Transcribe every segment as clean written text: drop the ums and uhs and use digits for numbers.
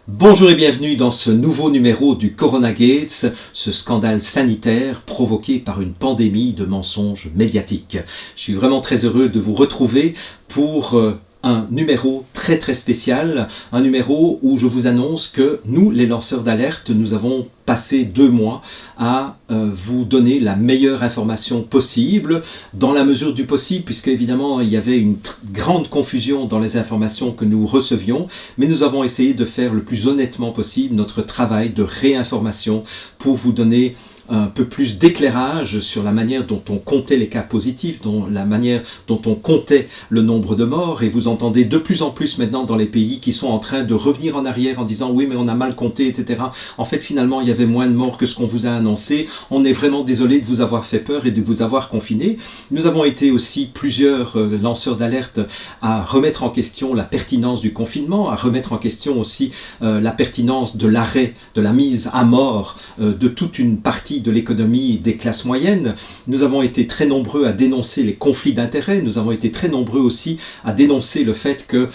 Bonjour et bienvenue dans ce nouveau numéro du Coronagate, ce scandale sanitaire provoqué par une pandémie de mensonges médiatiques. Je suis vraiment très heureux de vous retrouver pour un numéro très spécial, un numéro où je vous annonce que nous, les lanceurs d'alerte, nous avons passé 2 mois à vous donner la meilleure information possible, dans la mesure du possible, puisque évidemment il y avait une grande confusion dans les informations que nous recevions, mais nous avons essayé de faire le plus honnêtement possible notre travail de réinformation pour vous donner un peu plus d'éclairage sur la manière dont on comptait les cas positifs, la manière dont on comptait le nombre de morts, et vous entendez de plus en plus maintenant dans les pays qui sont en train de revenir en arrière en disant oui mais on a mal compté, etc. En fait finalement il y avait moins de morts que ce qu'on vous a annoncé, on est vraiment désolé de vous avoir fait peur et de vous avoir confiné. Nous avons été aussi plusieurs lanceurs d'alerte à remettre en question la pertinence du confinement, à remettre en question aussi la pertinence de l'arrêt, de la mise à mort de toute une partie de l'économie des classes moyennes. Nous avons été très nombreux à dénoncer les conflits d'intérêts, nous avons été très nombreux aussi à dénoncer le fait que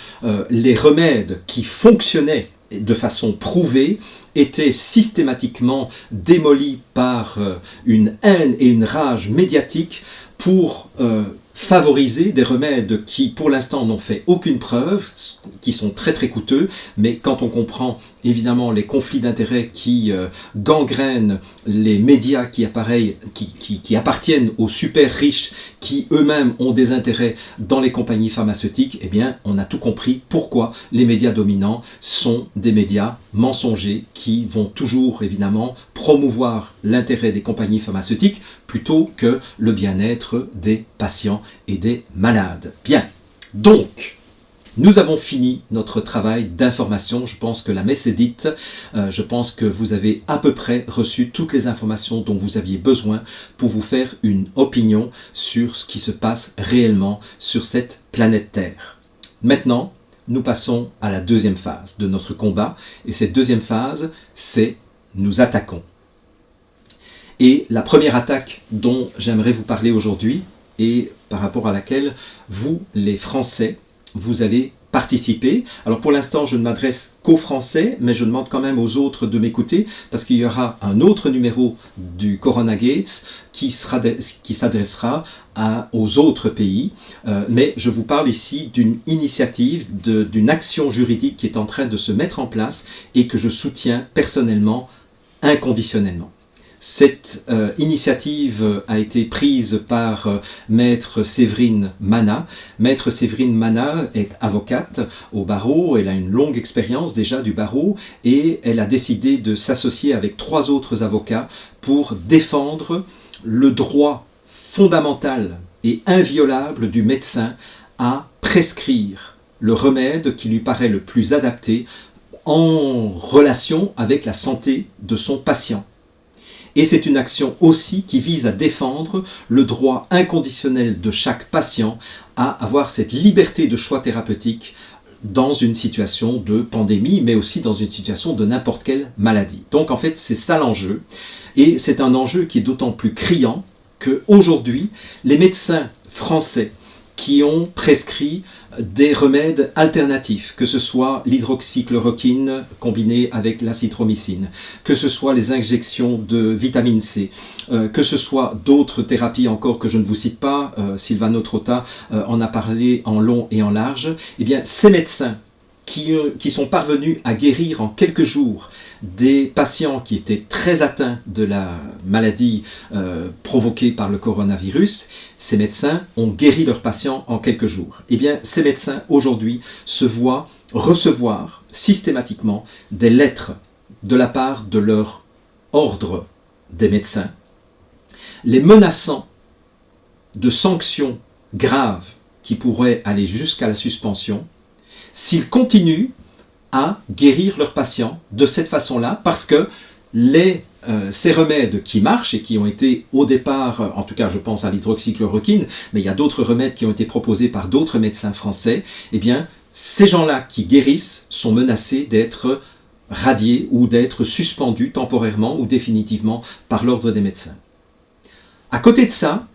les remèdes qui fonctionnaient de façon prouvée étaient systématiquement démolis par une haine et une rage médiatique pour favoriser des remèdes qui pour l'instant n'ont fait aucune preuve, qui sont très coûteux, mais quand on comprend évidemment les conflits d'intérêts qui gangrènent les médias qui appartiennent aux super riches, qui eux-mêmes ont des intérêts dans les compagnies pharmaceutiques, eh bien on a tout compris pourquoi les médias dominants sont des médias mensongers qui vont toujours évidemment promouvoir l'intérêt des compagnies pharmaceutiques plutôt que le bien-être des patients et des malades. Bien, donc nous avons fini notre travail d'information, je pense que la messe est dite, je pense que vous avez à peu près reçu toutes les informations dont vous aviez besoin pour vous faire une opinion sur ce qui se passe réellement sur cette planète Terre. Maintenant, nous passons à la deuxième phase de notre combat, et cette deuxième phase, c'est nous attaquons. Et la première attaque dont j'aimerais vous parler aujourd'hui, et par rapport à laquelle vous, les Français, vous allez participer. Alors pour l'instant, je ne m'adresse qu'aux Français, mais je demande quand même aux autres de m'écouter, parce qu'il y aura un autre numéro du Coronagate qui s'adressera aux autres pays. Mais je vous parle ici d'une initiative, d'une action juridique qui est en train de se mettre en place et que je soutiens personnellement, inconditionnellement. Cette initiative a été prise par Maître Séverine Mana. Maître Séverine Mana est avocate au barreau, elle a une longue expérience déjà du barreau et elle a décidé de s'associer avec 3 autres avocats pour défendre le droit fondamental et inviolable du médecin à prescrire le remède qui lui paraît le plus adapté en relation avec la santé de son patient. Et c'est une action aussi qui vise à défendre le droit inconditionnel de chaque patient à avoir cette liberté de choix thérapeutique dans une situation de pandémie, mais aussi dans une situation de n'importe quelle maladie. Donc en fait, c'est ça l'enjeu. Et c'est un enjeu qui est d'autant plus criant qu'aujourd'hui, les médecins français qui ont prescrit des remèdes alternatifs, que ce soit l'hydroxychloroquine combinée avec l'azithromycine, que ce soit les injections de vitamine C, que ce soit d'autres thérapies encore que je ne vous cite pas, Silvano Trotta en a parlé en long et en large, eh bien ces médecins qui sont parvenus à guérir en quelques jours des patients qui étaient très atteints de la maladie provoquée par le coronavirus, ces médecins ont guéri leurs patients en quelques jours. Eh bien, ces médecins, aujourd'hui, se voient recevoir systématiquement des lettres de la part de leur ordre des médecins, les menaçant de sanctions graves qui pourraient aller jusqu'à la suspension, s'ils continuent à guérir leurs patients de cette façon-là, parce que ces remèdes qui marchent et qui ont été au départ, en tout cas je pense à l'hydroxychloroquine, mais il y a d'autres remèdes qui ont été proposés par d'autres médecins français, eh bien ces gens-là qui guérissent sont menacés d'être radiés ou d'être suspendus temporairement ou définitivement par l'ordre des médecins. À côté de ça,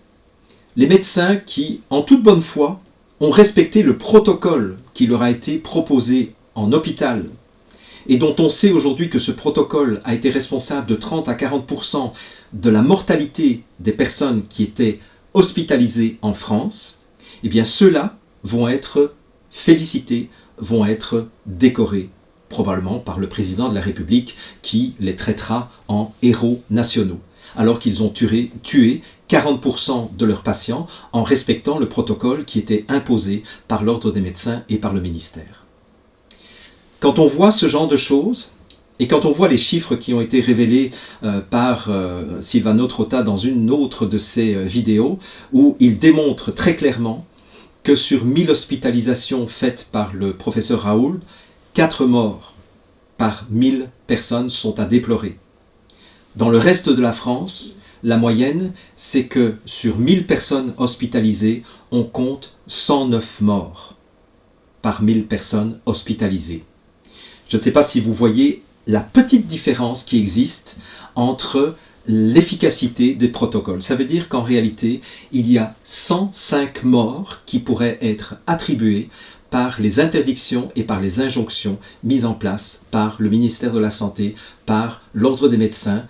les médecins qui, en toute bonne foi, ont respecté le protocole qui leur a été proposé en hôpital et dont on sait aujourd'hui que ce protocole a été responsable de 30 à 40% de la mortalité des personnes qui étaient hospitalisées en France, eh bien ceux-là vont être félicités, vont être décorés, probablement par le président de la République qui les traitera en héros nationaux, alors qu'ils ont tué 40% de leurs patients en respectant le protocole qui était imposé par l'Ordre des médecins et par le ministère. Quand on voit ce genre de choses, et quand on voit les chiffres qui ont été révélés par Silvano Trota dans une autre de ses vidéos, où il démontre très clairement que sur 1000 hospitalisations faites par le professeur Raoult, 4 morts par 1000 personnes sont à déplorer. Dans le reste de la France, la moyenne, c'est que sur 1000 personnes hospitalisées, on compte 109 morts par 1000 personnes hospitalisées. Je ne sais pas si vous voyez la petite différence qui existe entre l'efficacité des protocoles. Ça veut dire qu'en réalité, il y a 105 morts qui pourraient être attribuées par les interdictions et par les injonctions mises en place par le ministère de la Santé, par l'Ordre des médecins,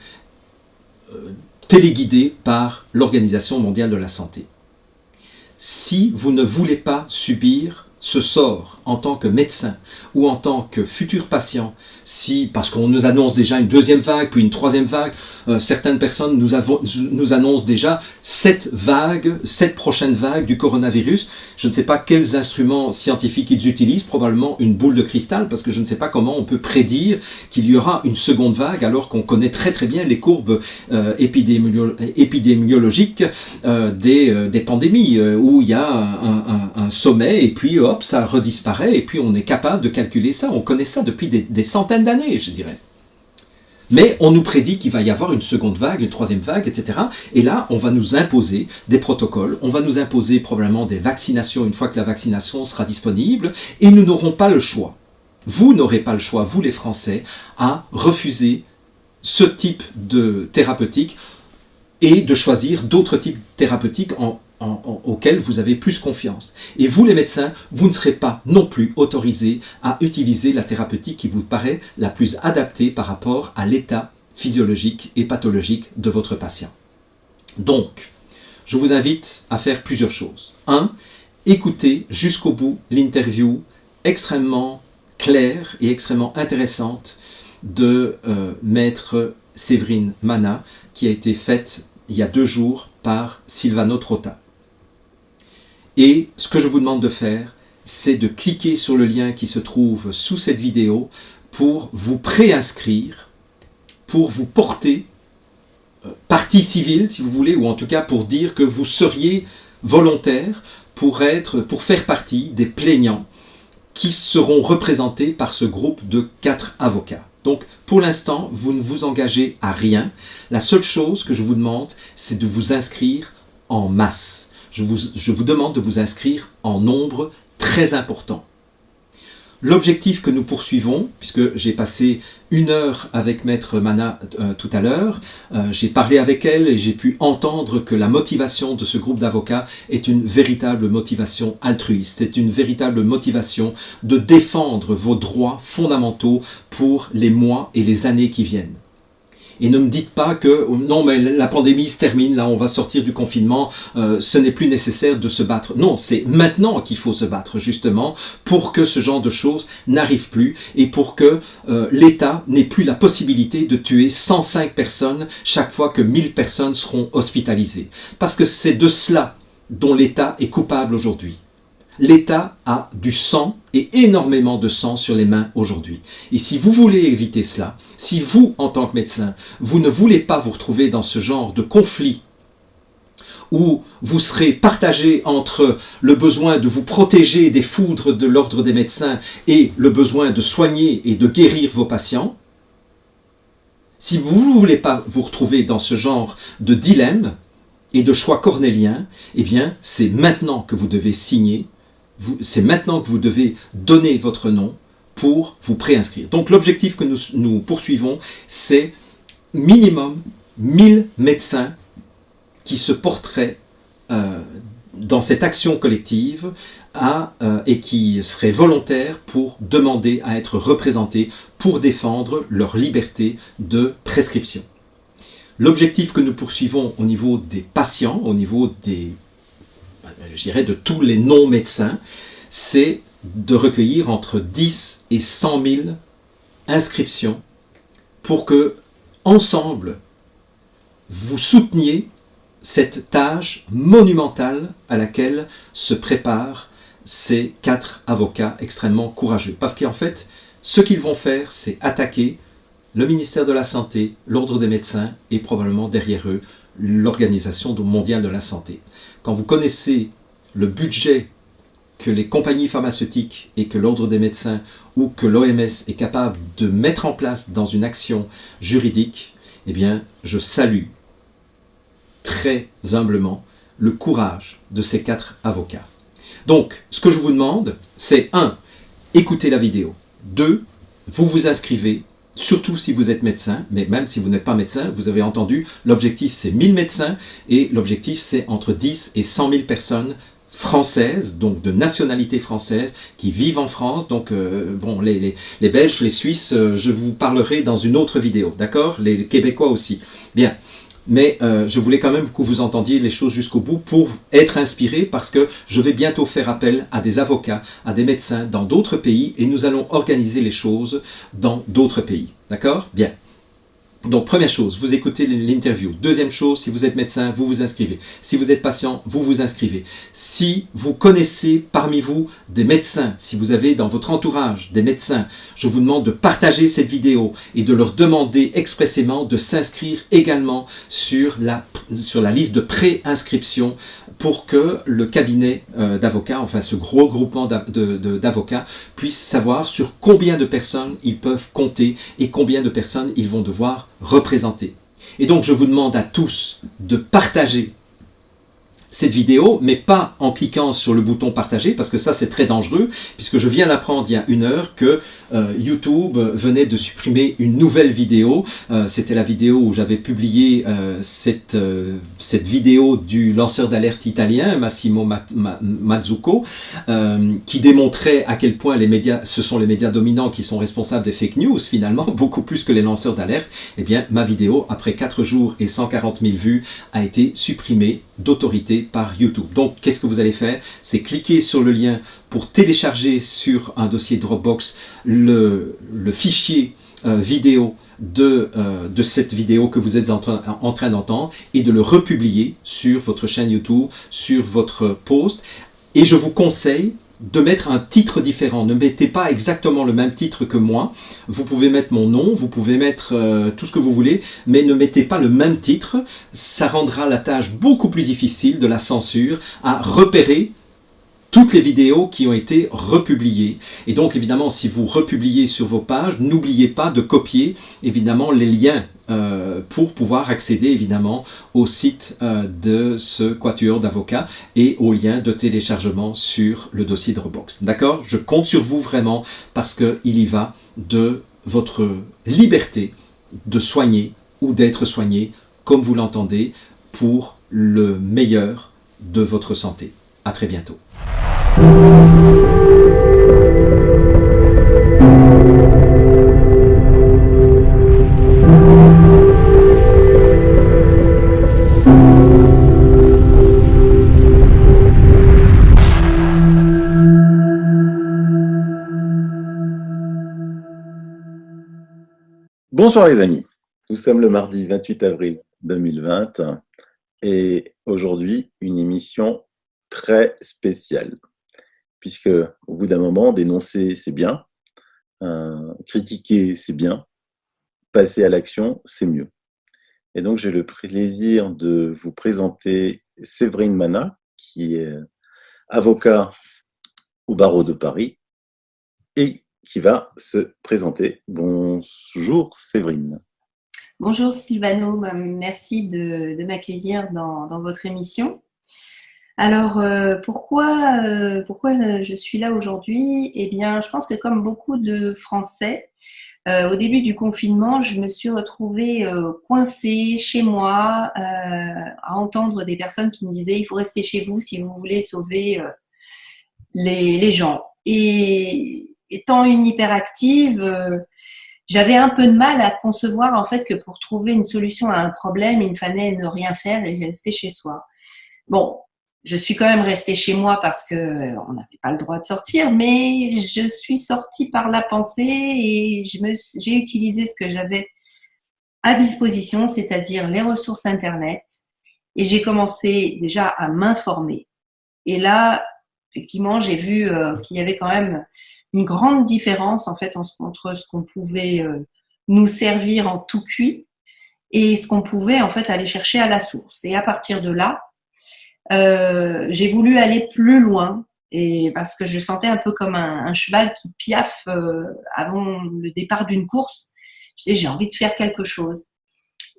téléguidés par l'Organisation mondiale de la santé. Si vous ne voulez pas subir ce sort en tant que médecin ou en tant que futur patient, parce qu'on nous annonce déjà une deuxième vague, puis une troisième vague, certaines personnes nous annoncent déjà 7 prochaines vagues du coronavirus. Je ne sais pas quels instruments scientifiques ils utilisent, probablement une boule de cristal, parce que je ne sais pas comment on peut prédire qu'il y aura une seconde vague alors qu'on connaît très très bien les courbes épidémiologiques des pandémies, où il y a un sommet et puis hop, ça redisparaît, et puis on est capable de calculer ça. On connaît ça depuis des centaines d'années, je dirais. Mais on nous prédit qu'il va y avoir une seconde vague, une troisième vague, etc. Et là, on va nous imposer des protocoles, on va nous imposer probablement des vaccinations une fois que la vaccination sera disponible, et nous n'aurons pas le choix. Vous n'aurez pas le choix, vous les Français, à refuser ce type de thérapeutique et de choisir d'autres types thérapeutiques auxquels vous avez plus confiance. Et vous les médecins, vous ne serez pas non plus autorisés à utiliser la thérapeutique qui vous paraît la plus adaptée par rapport à l'état physiologique et pathologique de votre patient. Donc, je vous invite à faire plusieurs choses. 1. Écoutez jusqu'au bout l'interview extrêmement claire et extrêmement intéressante de Maître Séverine Mana, qui a été faite il y a 2 jours par Silvano Trota. Et ce que je vous demande de faire, c'est de cliquer sur le lien qui se trouve sous cette vidéo pour vous préinscrire, pour vous porter partie civile, si vous voulez, ou en tout cas pour dire que vous seriez volontaire pour faire partie des plaignants qui seront représentés par ce groupe de 4 avocats. Donc, pour l'instant, vous ne vous engagez à rien. La seule chose que je vous demande, c'est de vous inscrire en masse. Je vous demande de vous inscrire en nombre très important. L'objectif que nous poursuivons, puisque j'ai passé 1 heure avec Maître Mana tout à l'heure, j'ai parlé avec elle et j'ai pu entendre que la motivation de ce groupe d'avocats est une véritable motivation altruiste, c'est une véritable motivation de défendre vos droits fondamentaux pour les mois et les années qui viennent. Et ne me dites pas que non mais la pandémie se termine, là on va sortir du confinement, ce n'est plus nécessaire de se battre. Non, c'est maintenant qu'il faut se battre justement pour que ce genre de choses n'arrive plus et pour que l'État n'ait plus la possibilité de tuer 105 personnes chaque fois que 1000 personnes seront hospitalisées. Parce que c'est de cela dont l'État est coupable aujourd'hui. L'État a du sang et énormément de sang sur les mains aujourd'hui. Et si vous voulez éviter cela, si vous, en tant que médecin, vous ne voulez pas vous retrouver dans ce genre de conflit où vous serez partagé entre le besoin de vous protéger des foudres de l'ordre des médecins et le besoin de soigner et de guérir vos patients, si vous ne voulez pas vous retrouver dans ce genre de dilemme et de choix cornélien, eh bien, c'est maintenant que vous devez signer. C'est maintenant que vous devez donner votre nom pour vous préinscrire. Donc l'objectif que nous poursuivons, c'est minimum 1000 médecins qui se porteraient dans cette action collective et qui seraient volontaires pour demander à être représentés pour défendre leur liberté de prescription. L'objectif que nous poursuivons au niveau des patients, au niveau je dirais de tous les non-médecins, c'est de recueillir entre 10 et 100 000 inscriptions pour que, ensemble, vous souteniez cette tâche monumentale à laquelle se préparent ces 4 avocats extrêmement courageux. Parce qu'en fait, ce qu'ils vont faire, c'est attaquer le ministère de la Santé, l'Ordre des médecins et probablement derrière eux, l'Organisation mondiale de la santé. Quand vous connaissez le budget que les compagnies pharmaceutiques et que l'Ordre des médecins ou que l'OMS est capable de mettre en place dans une action juridique, eh bien, je salue très humblement le courage de ces 4 avocats. Donc, ce que je vous demande, c'est 1. Écoutez la vidéo. 2. Vous vous inscrivez, surtout si vous êtes médecin, mais même si vous n'êtes pas médecin, vous avez entendu, l'objectif c'est 1000 médecins et l'objectif c'est entre 10 et 100 000 personnes françaises, donc de nationalité française, qui vivent en France. Donc, bon, les Belges, les Suisses, je vous parlerai dans une autre vidéo, d'accord? Les Québécois aussi. Bien. Mais je voulais quand même que vous entendiez les choses jusqu'au bout pour être inspiré, parce que je vais bientôt faire appel à des avocats, à des médecins dans d'autres pays et nous allons organiser les choses dans d'autres pays. D'accord? Bien. Donc, première chose, vous écoutez l'interview. Deuxième chose, si vous êtes médecin, vous vous inscrivez. Si vous êtes patient, vous vous inscrivez. Si vous connaissez parmi vous des médecins, si vous avez dans votre entourage des médecins, je vous demande de partager cette vidéo et de leur demander expressément de s'inscrire également sur la liste de pré-inscription pour que le cabinet d'avocats, enfin ce gros groupement d'avocats, puisse savoir sur combien de personnes ils peuvent compter et combien de personnes ils vont devoir représenter. Et donc je vous demande à tous de partager cette vidéo, mais pas en cliquant sur le bouton partager, parce que ça c'est très dangereux, puisque je viens d'apprendre il y a 1 heure que YouTube venait de supprimer une nouvelle vidéo. C'était la vidéo où j'avais publié cette vidéo du lanceur d'alerte italien, Massimo Mazzucco, qui démontrait à quel point ce sont les médias dominants qui sont responsables des fake news, finalement, beaucoup plus que les lanceurs d'alerte. Eh bien, ma vidéo, après 4 jours et 140 000 vues, a été supprimée d'autorité par YouTube. Donc, qu'est-ce que vous allez faire? C'est cliquer sur le lien pour télécharger sur un dossier Dropbox le fichier vidéo de cette vidéo que vous êtes en train d'entendre et de le republier sur votre chaîne YouTube, sur votre post. Et je vous conseille de mettre un titre différent. Ne mettez pas exactement le même titre que moi. Vous pouvez mettre mon nom, vous pouvez mettre tout ce que vous voulez, mais ne mettez pas le même titre. Ça rendra la tâche beaucoup plus difficile de la censure à repérer toutes les vidéos qui ont été republiées. Et donc, évidemment, si vous republiez sur vos pages, n'oubliez pas de copier, évidemment, les liens pour pouvoir accéder, évidemment, au site de ce quatuor d'avocats et aux liens de téléchargement sur le dossier Dropbox. D'accord? Je compte sur vous vraiment parce qu'il y va de votre liberté de soigner ou d'être soigné, comme vous l'entendez, pour le meilleur de votre santé. À très bientôt. Bonsoir les amis, nous sommes le mardi 28 avril 2020 et aujourd'hui une émission très spéciale puisque au bout d'un moment dénoncer c'est bien, critiquer c'est bien, passer à l'action c'est mieux. Et donc j'ai le plaisir de vous présenter Séverine Mana qui est avocat au barreau de Paris et qui va se présenter. Bonjour Séverine. Bonjour Sylvano, merci de m'accueillir dans votre émission. Alors, pourquoi je suis là aujourd'hui? Eh bien, je pense que comme beaucoup de Français, au début du confinement, je me suis retrouvée coincée chez moi à entendre des personnes qui me disaient « il faut rester chez vous si vous voulez sauver les gens. Et étant une hyperactive, j'avais un peu de mal à concevoir en fait que pour trouver une solution à un problème, il fallait ne rien faire et rester chez soi. Bon, je suis quand même restée chez moi parce que on n'avait pas le droit de sortir, mais je suis sortie par la pensée et j'ai utilisé ce que j'avais à disposition, c'est-à-dire les ressources Internet. Et j'ai commencé déjà à m'informer. Et là, effectivement, j'ai vu qu'il y avait quand même une grande différence en fait entre ce qu'on pouvait nous servir en tout cuit et ce qu'on pouvait en fait aller chercher à la source. Et à partir de là, j'ai voulu aller plus loin et parce que je sentais un peu comme un cheval qui piaffe avant le départ d'une course. Je disais, j'ai envie de faire quelque chose.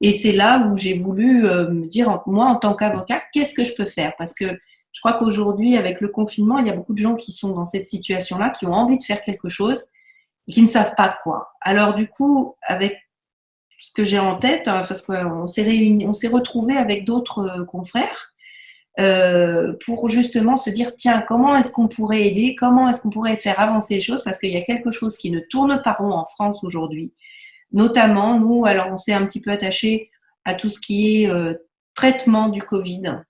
Et c'est là où j'ai voulu me dire, moi, en tant qu'avocat, qu'est-ce que je peux faire? Parce que je crois qu'aujourd'hui, avec le confinement, il y a beaucoup de gens qui sont dans cette situation-là, qui ont envie de faire quelque chose et qui ne savent pas quoi. Alors du coup, avec ce que j'ai en tête, parce qu'on s'est réunis, on s'est retrouvés avec d'autres confrères pour justement se dire, tiens, comment est-ce qu'on pourrait aider? Comment est-ce qu'on pourrait faire avancer les choses? Parce qu'il y a quelque chose qui ne tourne pas rond en France aujourd'hui. Notamment, nous, alors on s'est un petit peu attaché à tout ce qui est traitement du Covid.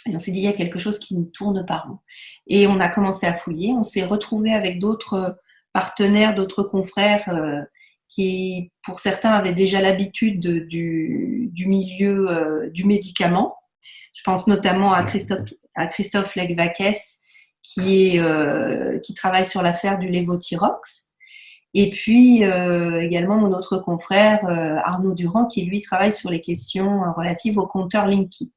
Et on s'est dit, il y a quelque chose qui ne tourne pas rond. Et on a commencé à fouiller. On s'est retrouvé avec d'autres partenaires, d'autres confrères qui, pour certains, avaient déjà l'habitude du milieu du médicament. Je pense notamment à Christophe Legvakes qui travaille sur l'affaire du lévothyrox. Et puis également mon autre confrère Arnaud Durand qui lui travaille sur les questions relatives au compteur Linky.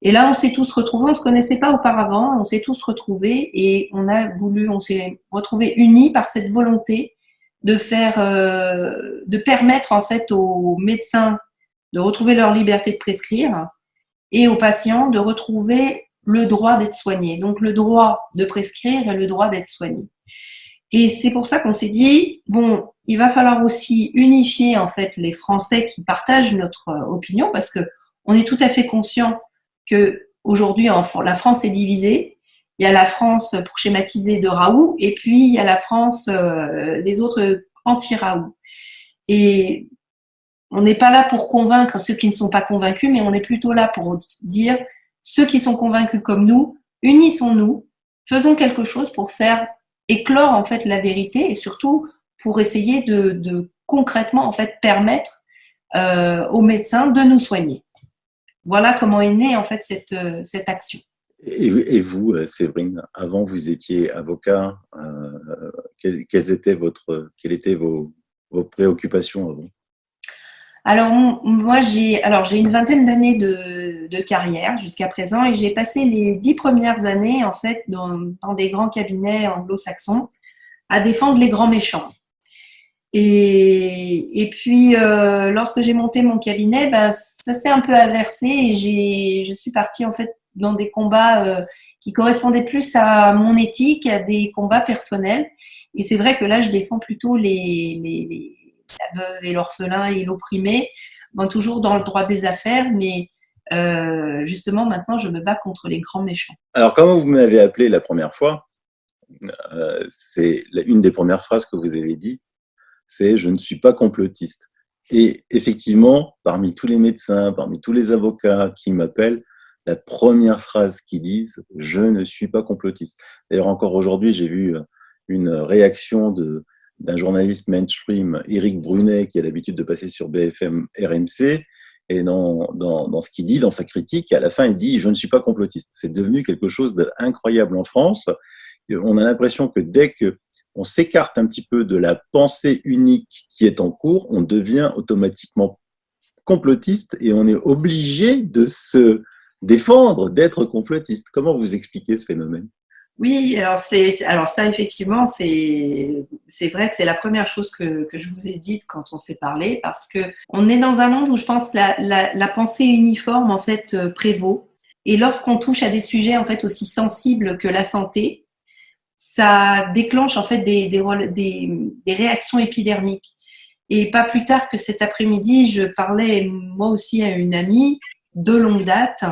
Et là on s'est tous retrouvés, on ne se connaissait pas auparavant, on s'est tous retrouvés et on s'est retrouvés unis par cette volonté de permettre en fait aux médecins de retrouver leur liberté de prescrire et aux patients de retrouver le droit d'être soignés. Donc le droit de prescrire et le droit d'être soigné. Et c'est pour ça qu'on s'est dit, bon, il va falloir aussi unifier en fait les Français qui partagent notre opinion parce que on est tout à fait conscient que aujourd'hui la France est divisée. Il y a la France, pour schématiser, de Raoult et puis il y a la France, les autres anti-Raoult. Et on n'est pas là pour convaincre ceux qui ne sont pas convaincus, mais on est plutôt là pour dire ceux qui sont convaincus comme nous, unissons-nous, faisons quelque chose pour faire éclore en fait la vérité et surtout pour essayer de concrètement en fait permettre aux médecins de nous soigner. Voilà comment est née en fait cette action. Et vous, Séverine, avant vous étiez avocat, quelles étaient vos préoccupations avant? Alors moi j'ai une vingtaine d'années de carrière jusqu'à présent et j'ai passé les 10 premières années en fait dans des grands cabinets anglo-saxons à défendre les grands méchants. Et puis lorsque j'ai monté mon cabinet, ça s'est un peu inversé et je suis partie en fait dans des combats qui correspondaient plus à mon éthique, à des combats personnels. Et c'est vrai que là je défends plutôt la veuve et l'orphelin et l'opprimé, toujours dans le droit des affaires, mais justement maintenant je me bats contre les grands méchants. Alors comment vous m'avez appelé la première fois, c'est une des premières phrases que vous avez dit, c'est « je ne suis pas complotiste ». Et effectivement, parmi tous les médecins, parmi tous les avocats qui m'appellent, la première phrase qu'ils disent « je ne suis pas complotiste ». D'ailleurs, encore aujourd'hui, j'ai vu une réaction d'un journaliste mainstream, Éric Brunet, qui a l'habitude de passer sur BFM RMC, et dans ce qu'il dit, dans sa critique, à la fin, il dit « je ne suis pas complotiste ». C'est devenu quelque chose d'incroyable en France. On a l'impression que dès qu'on s'écarte un petit peu de la pensée unique qui est en cours, on devient automatiquement complotiste et on est obligé de se défendre d'être complotiste. Comment vous expliquez ce phénomène ? Oui, alors ça effectivement, c'est vrai que c'est la première chose que je vous ai dite quand on s'est parlé, parce que on est dans un monde où je pense la pensée uniforme en fait prévaut. Et lorsqu'on touche à des sujets en fait aussi sensibles que la santé, ça déclenche en fait des réactions épidermiques. Et pas plus tard que cet après-midi, je parlais moi aussi à une amie de longue date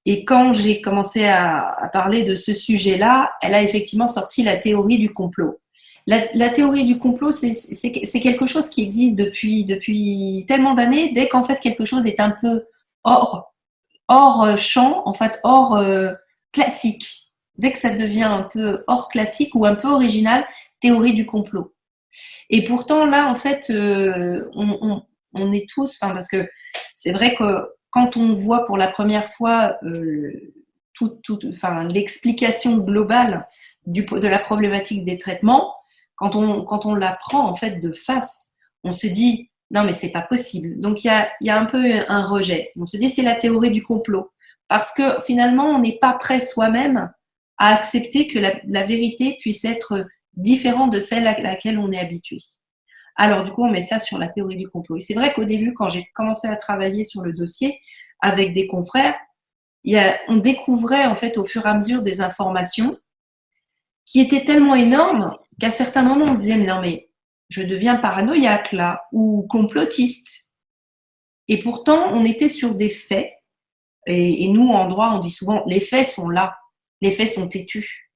Et quand j'ai commencé à parler de ce sujet-là, elle a effectivement sorti la théorie du complot. La théorie du complot, c'est quelque chose qui existe depuis tellement d'années. Dès qu'en fait quelque chose est un peu hors champ, en fait hors classique, dès que ça devient un peu hors classique ou un peu original, théorie du complot. Et pourtant là, en fait, on est tous, enfin parce que c'est vrai que quand on voit pour la première fois enfin, l'explication globale de la problématique des traitements, quand on la prend en fait de face, on se dit non mais c'est pas possible. Donc il y a un peu un rejet. On se dit c'est la théorie du complot parce que finalement on n'est pas prêt soi-même à accepter que la vérité puisse être différente de celle à laquelle on est habitué. Alors du coup on met ça sur la théorie du complot. Et c'est vrai qu'au début quand j'ai commencé à travailler sur le dossier avec des confrères, on découvrait en fait au fur et à mesure des informations qui étaient tellement énormes qu'à certains moments on se disait mais non mais je deviens paranoïaque là ou complotiste. Et pourtant on était sur des faits et nous en droit on dit souvent les faits sont là, les faits sont têtus.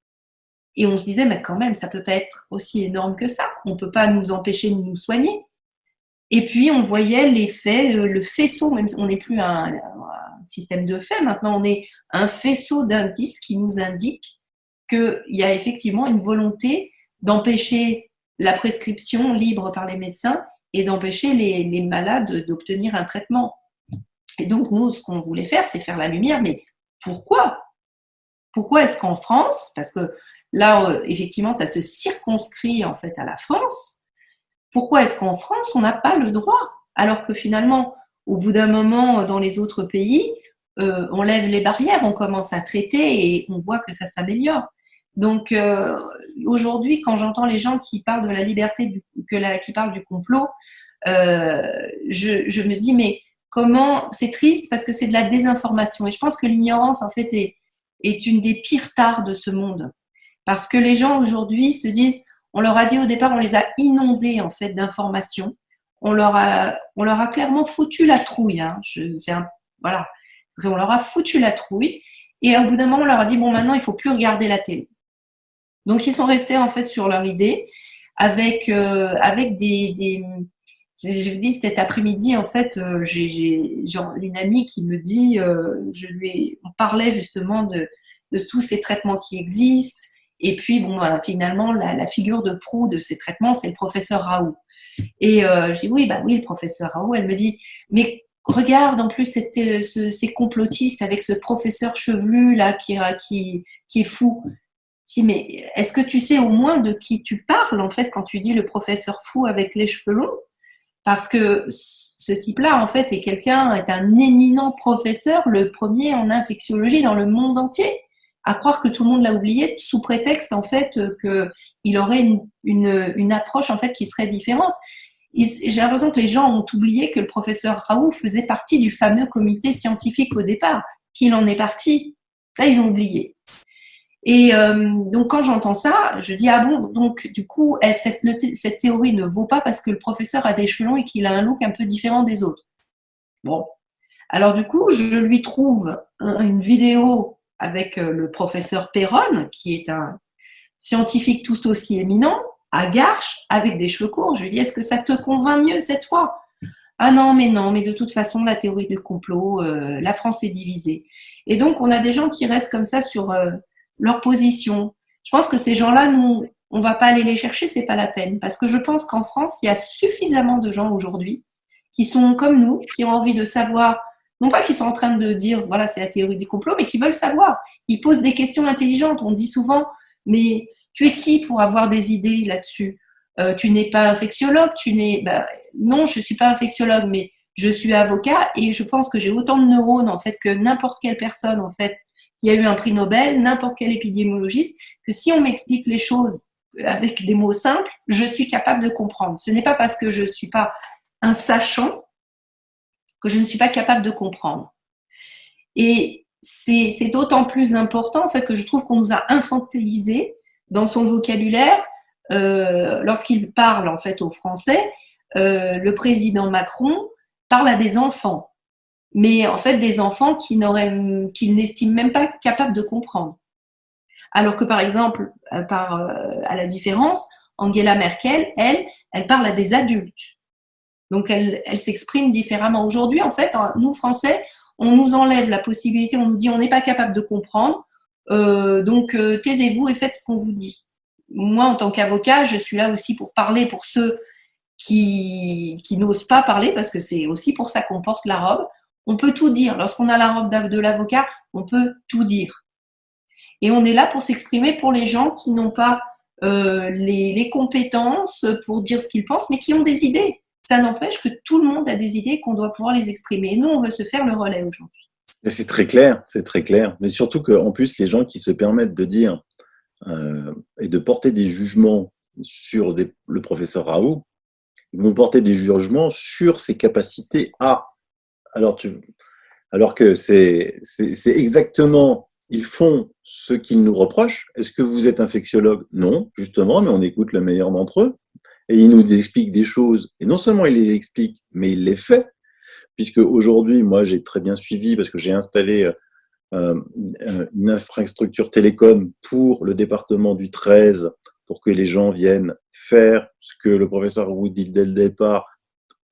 Et on se disait mais quand même ça peut pas être aussi énorme que ça, on peut pas nous empêcher de nous soigner. Et puis on voyait les faits, le faisceau, même si on n'est plus un système de faits, maintenant on est un faisceau d'indices qui nous indique qu'il y a effectivement une volonté d'empêcher la prescription libre par les médecins et d'empêcher les malades d'obtenir un traitement. Et donc nous, ce qu'on voulait faire, c'est faire la lumière, mais pourquoi ? Pourquoi est-ce qu'en France, parce que là, effectivement, ça se circonscrit en fait à la France, pourquoi est-ce qu'en France, on n'a pas le droit ? Alors que finalement, au bout d'un moment, dans les autres pays, on lève les barrières, on commence à traiter et on voit que ça s'améliore. Donc aujourd'hui, quand j'entends les gens qui parlent de la liberté, qui parlent du complot, je me dis mais comment c'est triste parce que c'est de la désinformation et je pense que l'ignorance en fait est une des pires tares de ce monde parce que les gens aujourd'hui se disent on leur a dit au départ, on les a inondés en fait d'informations. On leur a clairement foutu la trouille. Hein. Voilà, on leur a foutu la trouille. Et au bout d'un moment, on leur a dit bon, maintenant, il faut plus regarder la télé. Donc, ils sont restés en fait sur leur idée, avec je vous dis cet après-midi en fait, j'ai genre une amie qui me dit, on parlait justement de tous ces traitements qui existent. Et puis, bon, finalement, la figure de proue de ces traitements, c'est le professeur Raoult. Et je dis, oui, bah oui, le professeur Raoult. Elle me dit, mais regarde, en plus, ces complotistes avec ce professeur chevelu, là, qui est fou. Je dis, mais est-ce que tu sais au moins de qui tu parles, en fait, quand tu dis le professeur fou avec les cheveux longs ? Parce que ce type-là, en fait, est un éminent professeur, le premier en infectiologie dans le monde entier. À croire que tout le monde l'a oublié sous prétexte en fait qu'il aurait une approche en fait qui serait différente. J'ai l'impression que les gens ont oublié que le professeur Raoult faisait partie du fameux comité scientifique au départ, qu'il en est parti. Ça, ils ont oublié. Et donc quand j'entends ça, je dis ah bon, donc du coup cette théorie ne vaut pas parce que le professeur a des cheveux longs et qu'il a un look un peu différent des autres. Bon, alors du coup je lui trouve une vidéo avec le professeur Perron, qui est un scientifique tout aussi éminent, à Garches, avec des cheveux courts. Je lui dis, est-ce que ça te convainc mieux cette fois ? Ah non, mais de toute façon, la théorie du complot, la France est divisée. Et donc, on a des gens qui restent comme ça sur leur position. Je pense que ces gens-là, nous, on va pas aller les chercher, c'est pas la peine. Parce que je pense qu'en France, il y a suffisamment de gens aujourd'hui qui sont comme nous, qui ont envie de savoir. Non pas qu'ils sont en train de dire, voilà, c'est la théorie du complot, mais qui veulent savoir. Ils posent des questions intelligentes. On dit souvent, mais tu es qui pour avoir des idées là-dessus ? Tu n'es pas infectiologue, non, je ne suis pas infectiologue, mais je suis avocat et je pense que j'ai autant de neurones en fait que n'importe quelle personne en fait qui a eu un prix Nobel, n'importe quel épidémiologiste, que si on m'explique les choses avec des mots simples, je suis capable de comprendre. Ce n'est pas parce que je ne suis pas un sachant que je ne suis pas capable de comprendre. Et c'est d'autant plus important en fait que je trouve qu'on nous a infantilisés dans son vocabulaire lorsqu'il parle en fait aux Français. Le président Macron parle à des enfants. mais en fait des enfants qu'ils n'estiment même pas capables de comprendre. Alors que par exemple, à la différence, Angela Merkel, elle parle à des adultes. Donc elle s'exprime différemment. Aujourd'hui, en fait, nous Français, on nous enlève la possibilité, on nous dit on n'est pas capable de comprendre, donc taisez-vous et faites ce qu'on vous dit. Moi, en tant qu'avocat, je suis là aussi pour parler pour ceux qui n'osent pas parler, parce que c'est aussi pour ça qu'on porte la robe. On peut tout dire. Lorsqu'on a la robe de l'avocat, on peut tout dire. Et on est là pour s'exprimer pour les gens qui n'ont pas les compétences pour dire ce qu'ils pensent, mais qui ont des idées. Ça n'empêche que tout le monde a des idées et qu'on doit pouvoir les exprimer. Et nous, on veut se faire le relais aujourd'hui. Mais c'est très clair, c'est très clair. Mais surtout qu'en plus, les gens qui se permettent de dire et de porter des jugements sur le professeur Raoult, ils vont porter des jugements sur ses capacités à. Alors que c'est exactement, ils font ce qu'ils nous reprochent. Est-ce que vous êtes infectiologue? Non, justement, mais on écoute le meilleur d'entre eux. Et ils nous expliquent des choses. Et non seulement ils les expliquent, mais ils les font. Puisque aujourd'hui, moi, j'ai très bien suivi parce que j'ai installé une infrastructure télécom pour le département du 13 pour que les gens viennent faire ce que le professeur Wood dit dès le départ,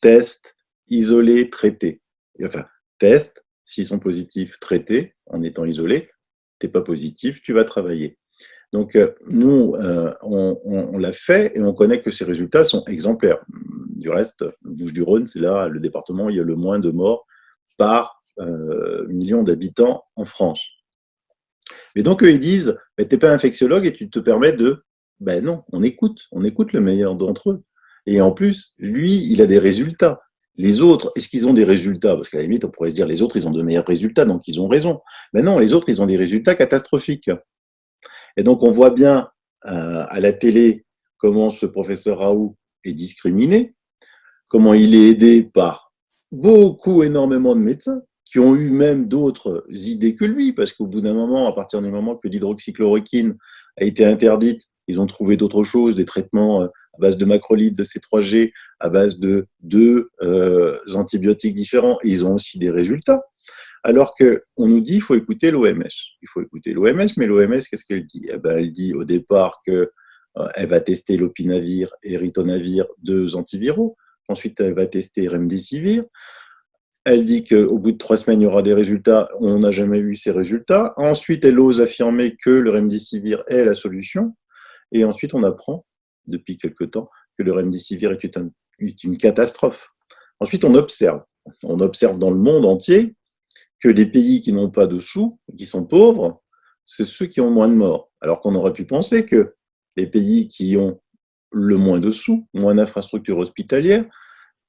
test, isolé, traité. Et enfin, test, s'ils sont positifs, traité en étant isolé. T'es pas positif, tu vas travailler. Donc, nous, on l'a fait et on connaît que ces résultats sont exemplaires. Du reste, Bouches-du-Rhône, c'est là le département où il y a le moins de morts par million d'habitants en France. Mais donc, eux, ils disent, tu n'es pas infectiologue et tu te permets de... Ben non, on écoute le meilleur d'entre eux. Et en plus, lui, il a des résultats. Les autres, est-ce qu'ils ont des résultats? Parce qu'à la limite, on pourrait se dire, les autres, ils ont de meilleurs résultats, donc ils ont raison. Mais non, les autres, ils ont des résultats catastrophiques. Et donc, on voit bien à la télé comment ce professeur Raoult est discriminé, comment il est aidé par énormément de médecins qui ont eu même d'autres idées que lui, parce qu'au bout d'un moment, à partir du moment que l'hydroxychloroquine a été interdite, ils ont trouvé d'autres choses, des traitements à base de macrolide, de C3G, à base de deux antibiotiques différents, et ils ont aussi des résultats. Alors qu'on nous dit qu'il faut écouter l'OMS. Il faut écouter l'OMS, mais l'OMS, qu'est-ce qu'elle dit? Elle dit au départ qu'elle va tester l'opinavir et ritonavir, deux antiviraux. Ensuite, elle va tester Remdesivir. Elle dit qu'au bout de 3 semaines, il y aura des résultats. On n'a jamais eu ces résultats. Ensuite, elle ose affirmer que le Remdesivir est la solution. Et ensuite, on apprend, depuis quelque temps, que le Remdesivir est une catastrophe. Ensuite, on observe. On observe dans le monde entier que les pays qui n'ont pas de sous, qui sont pauvres, c'est ceux qui ont moins de morts. Alors qu'on aurait pu penser que les pays qui ont le moins de sous, moins d'infrastructures hospitalières,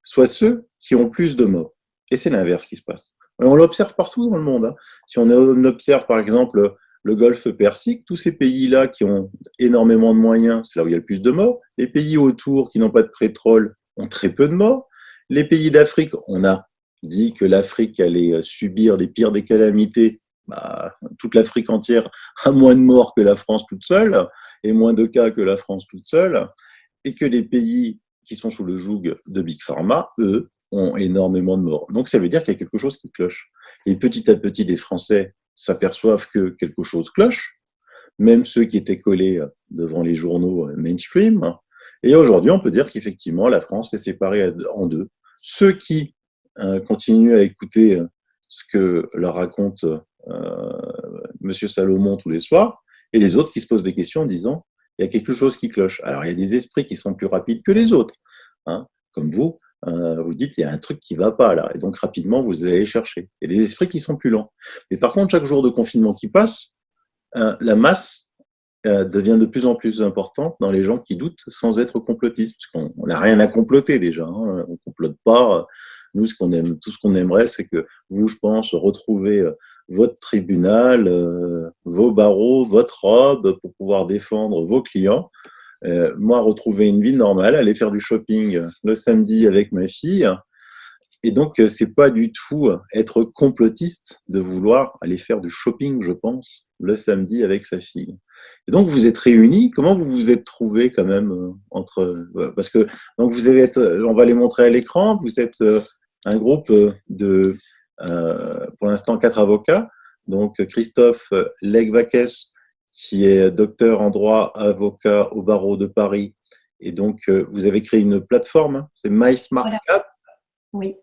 soient ceux qui ont plus de morts. Et c'est l'inverse qui se passe. Et on l'observe partout dans le monde. Si on observe par exemple le golfe Persique, tous ces pays-là qui ont énormément de moyens, c'est là où il y a le plus de morts. Les pays autour qui n'ont pas de pétrole ont très peu de morts. Les pays d'Afrique, on a dit que l'Afrique allait subir les pires des calamités. Toute l'Afrique entière a moins de morts que la France toute seule, et moins de cas que la France toute seule, et que les pays qui sont sous le joug de Big Pharma, eux, ont énormément de morts. Donc ça veut dire qu'il y a quelque chose qui cloche. Et petit à petit, les Français s'aperçoivent que quelque chose cloche, même ceux qui étaient collés devant les journaux mainstream. Et aujourd'hui, on peut dire qu'effectivement, la France est séparée en deux. Ceux qui continuent à écouter ce que leur raconte Monsieur Salomon tous les soirs, et les autres qui se posent des questions en disant il y a quelque chose qui cloche. Alors il y a des esprits qui sont plus rapides que les autres, comme vous. Vous dites il y a un truc qui ne va pas là, et donc rapidement vous allez chercher. Il y a des esprits qui sont plus lents. Mais par contre, chaque jour de confinement qui passe, la masse devient de plus en plus importante dans les gens qui doutent sans être complotistes, parce qu'on n'a rien à comploter déjà. On ne complote pas. Nous, tout ce qu'on aimerait, c'est que vous, je pense, retrouvez votre tribunal, vos barreaux, votre robe pour pouvoir défendre vos clients. Moi, retrouver une vie normale, aller faire du shopping le samedi avec ma fille. Et donc, c'est pas du tout être complotiste de vouloir aller faire du shopping, je pense, le samedi avec sa fille. Et donc, vous êtes réunis. Comment vous vous êtes trouvés quand même parce que donc vous allez on va les montrer à l'écran. Vous êtes un groupe de pour l'instant 4 avocats. Donc Christophe Legvakes, qui est docteur en droit, avocat au barreau de Paris. Et donc, vous avez créé une plateforme, hein, c'est Voilà. MySmartCap. Oui.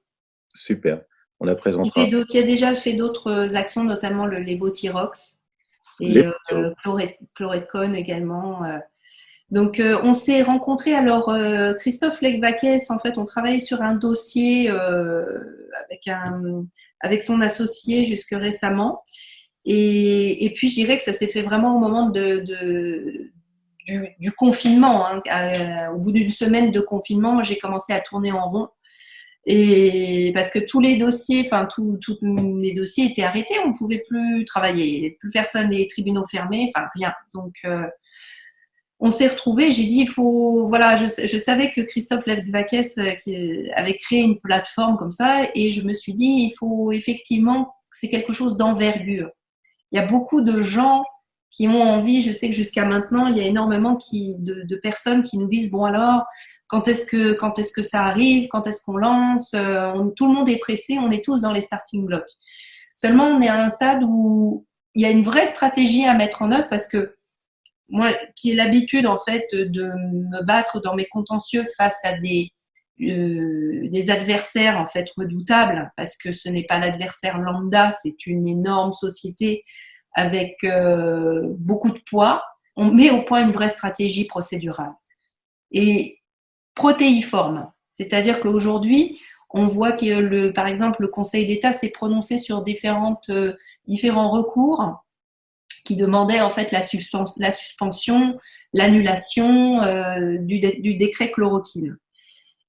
Super, on la présentera. Il a déjà fait d'autres actions, notamment le Levothyrox et Les Chlorethcone également. Donc, on s'est rencontrés. Alors, Christophe Legvakes, en fait, on travaillait sur un dossier avec son associé jusque récemment. Et puis, je dirais que ça s'est fait vraiment au moment du confinement. Hein. Au bout d'une semaine de confinement, j'ai commencé à tourner en rond. Et parce que tous les dossiers, enfin tous les dossiers étaient arrêtés, on ne pouvait plus travailler, plus personne, les tribunaux fermés, enfin rien. Donc on s'est retrouvés. J'ai dit il faut, voilà, je savais que Christophe Legvakes qui avait créé une plateforme comme ça, et je me suis dit il faut effectivement, c'est quelque chose d'envergure. Il y a beaucoup de gens qui ont envie. Je sais que jusqu'à maintenant, il y a énormément de personnes qui nous disent bon alors, quand est-ce que ça arrive, quand est-ce qu'on lance, tout le monde est pressé, on est tous dans les starting blocks. Seulement, on est à un stade où il y a une vraie stratégie à mettre en œuvre parce que moi, qui ai l'habitude en fait de me battre dans mes contentieux face à des adversaires en fait redoutables, parce que ce n'est pas l'adversaire lambda, c'est une énorme société avec beaucoup de poids. On met au point une vraie stratégie procédurale et protéiforme, c'est-à-dire qu'aujourd'hui, on voit que par exemple le Conseil d'État s'est prononcé sur différents recours qui demandaient en fait la suspension, l'annulation du décret chloroquine.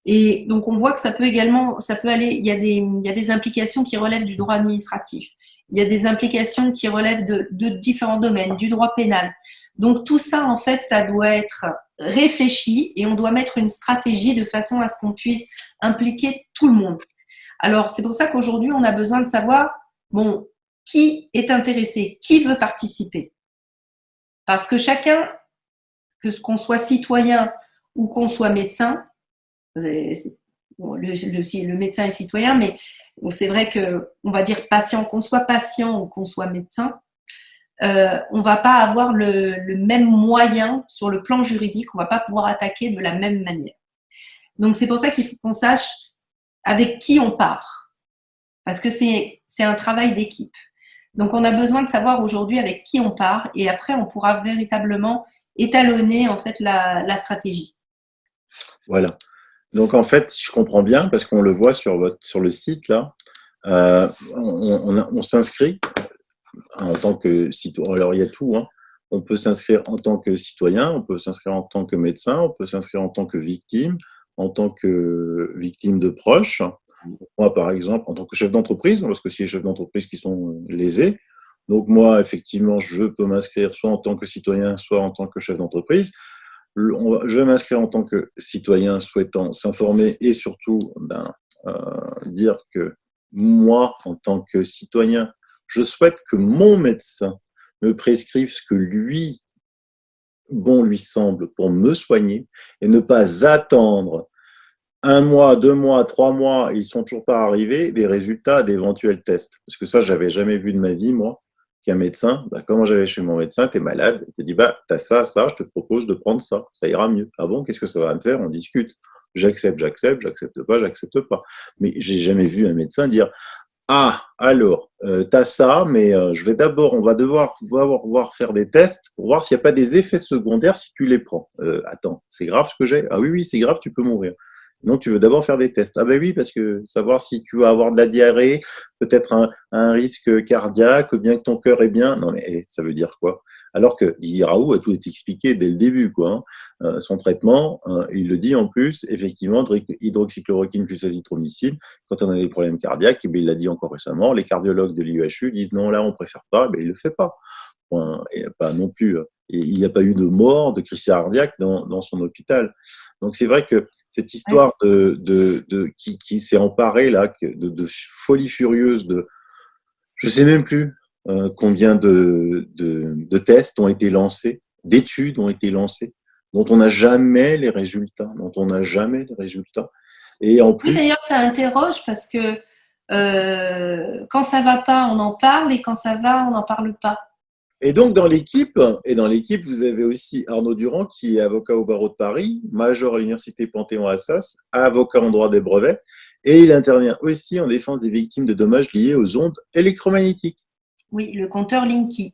Et donc, on voit que ça peut aller, il y a des implications qui relèvent du droit administratif. Il y a des implications qui relèvent de différents domaines, du droit pénal. Donc, tout ça, en fait, ça doit être réfléchi et on doit mettre une stratégie de façon à ce qu'on puisse impliquer tout le monde. Alors, c'est pour ça qu'aujourd'hui, on a besoin de savoir, bon, qui est intéressé, qui veut participer. Parce que chacun, qu'on soit citoyen ou qu'on soit médecin, le médecin est citoyen, mais c'est vrai qu'on va dire patient, qu'on soit patient ou qu'on soit médecin, on ne va pas avoir le même moyen sur le plan juridique, on ne va pas pouvoir attaquer de la même manière. Donc c'est pour ça qu'il faut qu'on sache avec qui on part, parce que c'est un travail d'équipe. Donc on a besoin de savoir aujourd'hui avec qui on part, et après on pourra véritablement étalonner en fait la stratégie. Voilà. Donc en fait, je comprends bien parce qu'on le voit sur le site là, on s'inscrit en tant que citoyen. Alors il y a tout, hein. On peut s'inscrire en tant que citoyen, on peut s'inscrire en tant que médecin, on peut s'inscrire en tant que victime de proches. Moi, par exemple, en tant que chef d'entreprise, parce que c'est les chefs d'entreprise qui sont lésés. Donc moi, effectivement, je peux m'inscrire soit en tant que citoyen, soit en tant que chef d'entreprise. Je vais m'inscrire en tant que citoyen souhaitant s'informer et surtout dire que moi, en tant que citoyen, je souhaite que mon médecin me prescrive ce que lui semble pour me soigner et ne pas attendre 1 mois, 2 mois, 3 mois, ils ne sont toujours pas arrivés, les résultats d'éventuels tests. Parce que ça, je n'avais jamais vu de ma vie, moi, qu'un médecin, comment j'allais chez mon médecin, tu es malade, il te dit, tu as ça, je te propose de prendre ça ira mieux. Ah bon, qu'est-ce que ça va me faire? On discute. J'accepte pas. Mais j'ai jamais vu un médecin dire, ah, alors, tu as ça, mais on va devoir faire des tests pour voir s'il n'y a pas des effets secondaires si tu les prends. Attends, c'est grave ce que j'ai? Ah oui, c'est grave, tu peux mourir. Donc, tu veux d'abord faire des tests. Ah ben oui, parce que savoir si tu vas avoir de la diarrhée, peut-être un risque cardiaque, bien que ton cœur est bien. Non, mais ça veut dire quoi? Alors que Raoult a tout expliqué dès le début, quoi. Son traitement, il le dit en plus, effectivement, hydroxychloroquine plus azithromycine, quand on a des problèmes cardiaques, et bien, il l'a dit encore récemment, les cardiologues de l'IUHU disent non, là, on préfère pas, mais il le fait pas. Et pas non plus. Et il n'y a pas eu de mort, de crise cardiaque dans son hôpital. Donc c'est vrai que cette histoire qui s'est emparée là, de folie furieuse, je ne sais même plus combien de tests ont été lancés, d'études ont été lancées, dont on n'a jamais les résultats, Et en plus, oui, d'ailleurs, ça interroge parce que Quand ça va pas, on en parle, et quand ça va, on n'en parle pas. Et donc, dans l'équipe, vous avez aussi Arnaud Durand, qui est avocat au barreau de Paris, major à l'université Panthéon-Assas, avocat en droit des brevets, et il intervient aussi en défense des victimes de dommages liés aux ondes électromagnétiques. Oui, le compteur Linky.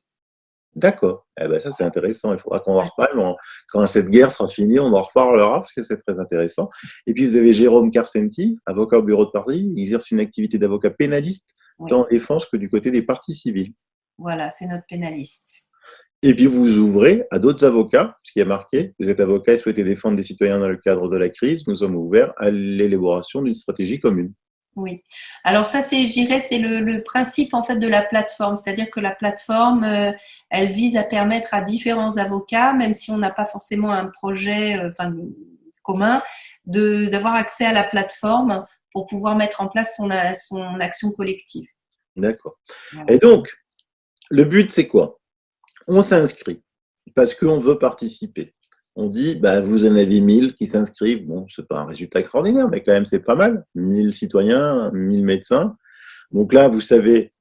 D'accord. Eh ben ça, c'est intéressant. Il faudra qu'on en reparle. Quand cette guerre sera finie, on en reparlera parce que c'est très intéressant. Et puis, vous avez Jérôme Carcenti, avocat au bureau de Paris. Il exerce une activité d'avocat pénaliste, Oui, tant en défense que du côté des parties civiles. voilà, c'est notre pénaliste. Et puis, vous ouvrez à d'autres avocats, ce qui est marqué. Vous êtes avocat et souhaitez défendre des citoyens dans le cadre de la crise. Nous sommes ouverts à l'élaboration d'une stratégie commune. Oui. Alors ça, c'est, je dirais, c'est le principe en fait de la plateforme, c'est-à-dire que la plateforme, elle vise à permettre à différents avocats, même si on n'a pas forcément un projet, commun, d'avoir accès à la plateforme pour pouvoir mettre en place son action collective. D'accord. Voilà. Et donc, le but, c'est quoi? On s'inscrit parce qu'on veut participer. On dit, bah, vous en avez 1000 qui s'inscrivent. Bon, c'est pas un résultat extraordinaire, mais quand même, c'est pas mal. 1000 citoyens, 1000 médecins. Donc là, vous savez,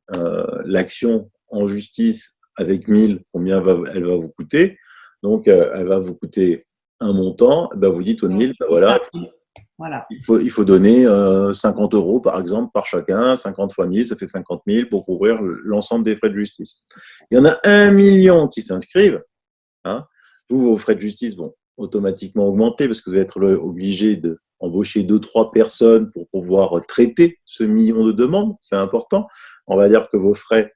l'action en justice avec 1000, combien elle va vous coûter. Donc, elle va vous coûter un montant. Ben, vous dites aux 1000, ben voilà, Voilà. il faut donner 50 euros, par exemple, par chacun. 50 fois 1000, ça fait 50 000 pour couvrir l'ensemble des frais de justice. Il y en a 1 million qui s'inscrivent. Hein. Vous, vos frais de justice vont automatiquement augmenter parce que vous êtes obligé d'embaucher 2-3 personnes pour pouvoir traiter ce million de demandes. C'est important. On va dire que vos frais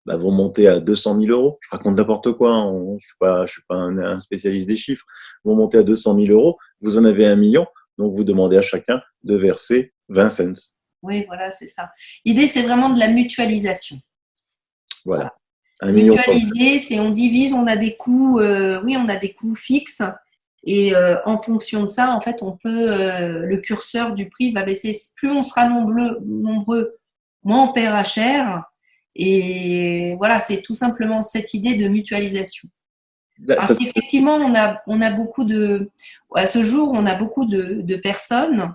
vont monter à 200 000 euros. Je raconte n'importe quoi. Je suis pas un spécialiste des chiffres. Vont monter à 200 000 euros. Vous en avez 1 million. Donc, vous demandez à chacun de verser 20 cents. Oui, voilà, c'est ça. L'idée, c'est vraiment de la mutualisation. Voilà. 1 million. Mutualiser, c'est on divise, on a des coûts, on a des coûts fixes. Et en fonction de ça, en fait, le curseur du prix va baisser. Plus on sera nombreux, moins on paiera cher. Et voilà, c'est tout simplement cette idée de mutualisation. Parce qu'effectivement, on a beaucoup à ce jour, on a beaucoup de personnes,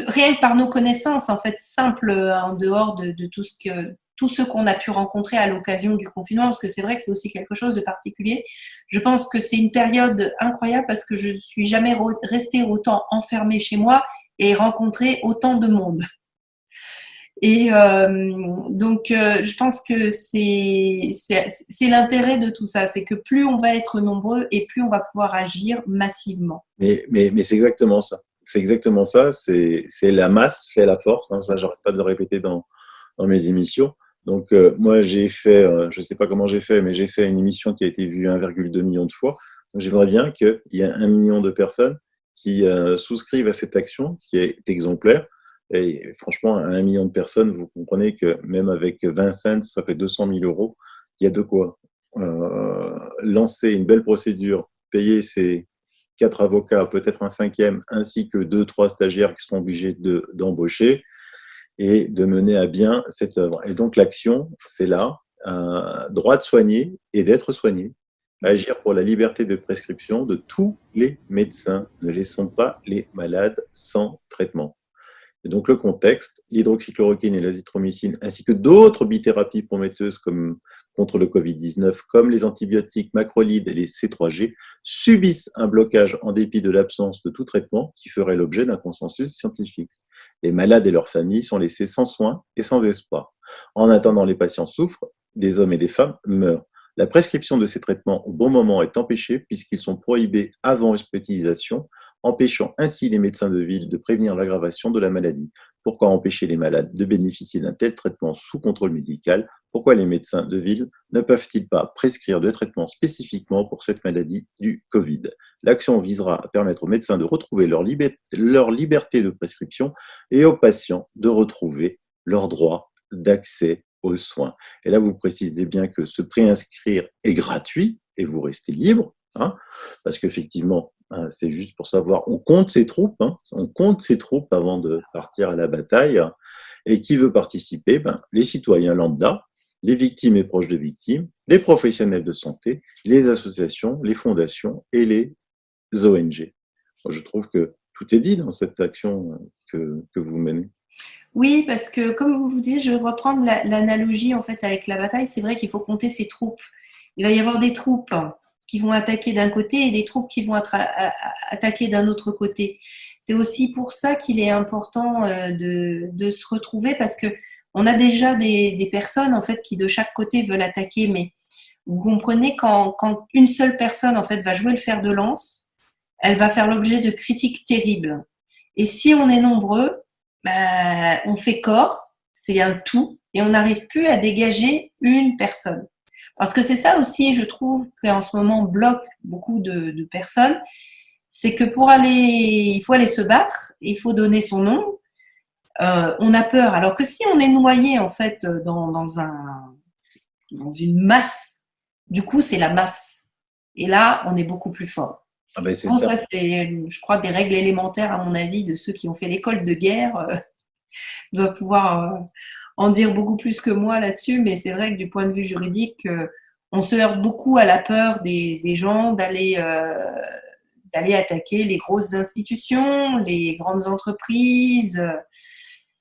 rien que par nos connaissances, en fait, simples, en dehors de tout ce qu'on a pu rencontrer à l'occasion du confinement, parce que c'est vrai que c'est aussi quelque chose de particulier. Je pense que c'est une période incroyable parce que je ne suis jamais restée autant enfermée chez moi et rencontré autant de monde. Et je pense que c'est l'intérêt de tout ça, c'est que plus on va être nombreux et plus on va pouvoir agir massivement. Mais c'est exactement ça. C'est exactement ça. C'est la masse fait la force. Hein. Ça, j'arrête pas de le répéter dans mes émissions. Donc, moi, j'ai fait, je sais pas comment j'ai fait, mais j'ai fait une émission qui a été vue 1,2 million de fois. Donc, j'aimerais bien qu'il y ait 1 million de personnes qui souscrivent à cette action qui est exemplaire. Et franchement, 1 million de personnes, vous comprenez que même avec 20 cents, ça fait 200 000 euros. Il y a de quoi lancer une belle procédure, payer ces 4 avocats, peut-être un 5e, ainsi que 2-3 stagiaires qui seront obligés d'embaucher et de mener à bien cette œuvre. Et donc l'action, c'est là, droit de soigner et d'être soigné, agir pour la liberté de prescription de tous les médecins. Ne laissons pas les malades sans traitement. Et donc le contexte, l'hydroxychloroquine et l'azithromycine, ainsi que d'autres bithérapies prometteuses contre le Covid-19, comme les antibiotiques macrolides et les C3G, subissent un blocage en dépit de l'absence de tout traitement qui ferait l'objet d'un consensus scientifique. Les malades et leurs familles sont laissés sans soins et sans espoir. En attendant, les patients souffrent, des hommes et des femmes meurent. La prescription de ces traitements au bon moment est empêchée puisqu'ils sont prohibés avant hospitalisation, empêchant ainsi les médecins de ville de prévenir l'aggravation de la maladie. Pourquoi empêcher les malades de bénéficier d'un tel traitement sous contrôle médical? Pourquoi les médecins de ville ne peuvent-ils pas prescrire de traitements spécifiquement pour cette maladie du Covid? L'action visera à permettre aux médecins de retrouver leur liberté de prescription et aux patients de retrouver leur droit d'accès aux soins. Et là, vous précisez bien que se préinscrire est gratuit et vous restez libre, hein, parce qu'effectivement, c'est juste pour savoir, on compte ses troupes, on compte ses troupes avant de partir à la bataille. Et qui veut participer? Les citoyens lambda, les victimes et proches de victimes, les professionnels de santé, les associations, les fondations et les ONG. Je trouve que tout est dit dans cette action que vous menez. Oui, parce que comme vous dites, je vais reprendre l'analogie en fait avec la bataille. C'est vrai qu'il faut compter ses troupes. Il va y avoir des troupes qui vont attaquer d'un côté et des troupes qui vont attaquer d'un autre côté. C'est aussi pour ça qu'il est important de se retrouver parce que on a déjà des personnes en fait qui de chaque côté veulent attaquer, mais vous comprenez quand une seule personne en fait va jouer le fer de lance, elle va faire l'objet de critiques terribles. Et si on est nombreux, bah, on fait corps, c'est un tout, et on n'arrive plus à dégager une personne. Parce que c'est ça aussi, je trouve, qu'en ce moment bloque beaucoup de personnes, c'est que il faut aller se battre, il faut donner son nom, on a peur. Alors que si on est noyé en fait dans une masse, du coup c'est la masse. Et là, on est beaucoup plus fort. Ah ben c'est Donc, ça. ça, c'est, je crois, des règles élémentaires, à mon avis, de ceux qui ont fait l'école de guerre, doivent pouvoir en dire beaucoup plus que moi là-dessus. Mais c'est vrai que du point de vue juridique, on se heurte beaucoup à la peur des gens d'aller attaquer les grosses institutions, les grandes entreprises.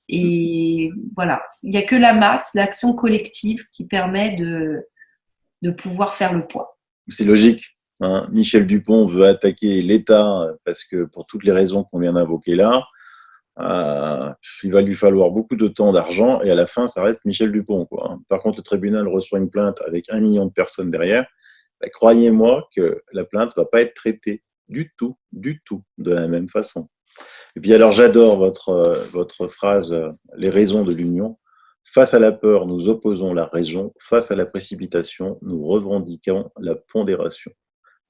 Et voilà, il n'y a que la masse, l'action collective qui permet de pouvoir faire le poids. C'est logique. Hein. Michel Dupont veut attaquer l'État parce que pour toutes les raisons qu'on vient d'invoquer là, il va lui falloir beaucoup de temps, d'argent, et à la fin, ça reste Michel Dupont, quoi. Par contre, le tribunal reçoit une plainte avec 1 million de personnes derrière. Ben, croyez-moi que la plainte ne va pas être traitée du tout, de la même façon. Et puis alors, j'adore votre phrase, les raisons de l'union. Face à la peur, nous opposons la raison. Face à la précipitation, nous revendiquons la pondération.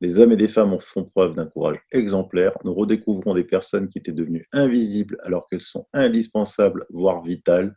Des hommes et des femmes en font preuve d'un courage exemplaire. Nous redécouvrons des personnes qui étaient devenues invisibles alors qu'elles sont indispensables, voire vitales.